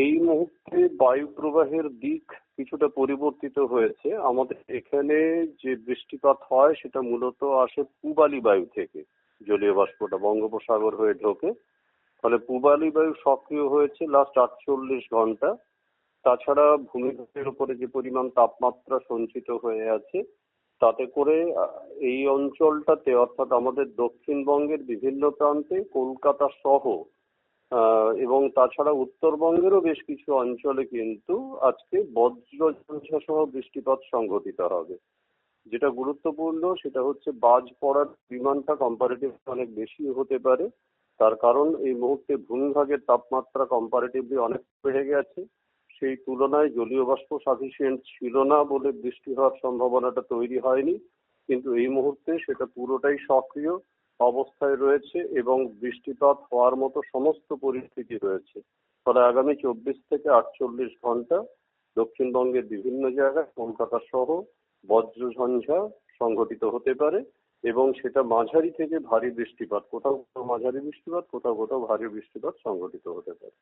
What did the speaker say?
এই মুহূর্তে বায়ু প্রবাহের দিক কিছুটা পরিবর্তিত হয়েছে। আমাদের এখানে যে বৃষ্টিপাত হয় সেটা মূলত আসে পূবালি বায়ু থেকে। জলীয় বাষ্পটা বঙ্গোপসাগর হয়ে ঢোকে, ফলে পূবালি বায়ু সক্রিয় হয়েছে লাস্ট 48 ঘন্টা। তাছাড়া ভূমিধসের উপরে যে পরিমাণ তাপমাত্রা সঞ্চিত হয়ে আছে, তাতে করে এই অঞ্চলটাতে অর্থাৎ আমাদের দক্ষিণবঙ্গের বিভিন্ন প্রান্তে কলকাতা সহ এবং তাছাড়া উত্তরবঙ্গেরও বেশ কিছু অঞ্চলে কিন্তু আজকে বজ্রঝঞ্ঝা সহ বৃষ্টিপাত সংঘটিত হবে। যেটা গুরুত্বপূর্ণ সেটা হচ্ছে বাজ পড়ার পরিমাণটা কম্পারেটিভলি অনেক বেশি হতে পারে। তার কারণ এই মুহূর্তে ভূমিভাগের তাপমাত্রা কম্পারেটিভলি অনেক বেড়ে গেছে। সেই তুলনায় জলীয় বাষ্প সাফিসিয়েন্ট ছিল না বলে বৃষ্টি হওয়ার সম্ভাবনাটা তৈরি হয়নি, কিন্তু এই মুহূর্তে সেটা পুরোটাই সক্রিয় অবস্থায় রয়েছে এবং বৃষ্টিপাত হওয়ার মতো সমস্ত পরিস্থিতি রয়েছে। ফলে আগামী 24 থেকে 48 ঘন্টা দক্ষিণবঙ্গের বিভিন্ন জায়গায় কলকাতা সহ বজ্রঝঞ্ঝা সংঘটিত হতে পারে এবং সেটা মাঝারি থেকে ভারী বৃষ্টিপাত, কোথাও কোথাও মাঝারি বৃষ্টিপাত, কোথাও কোথাও ভারী বৃষ্টিপাত সংঘটিত হতে পারে।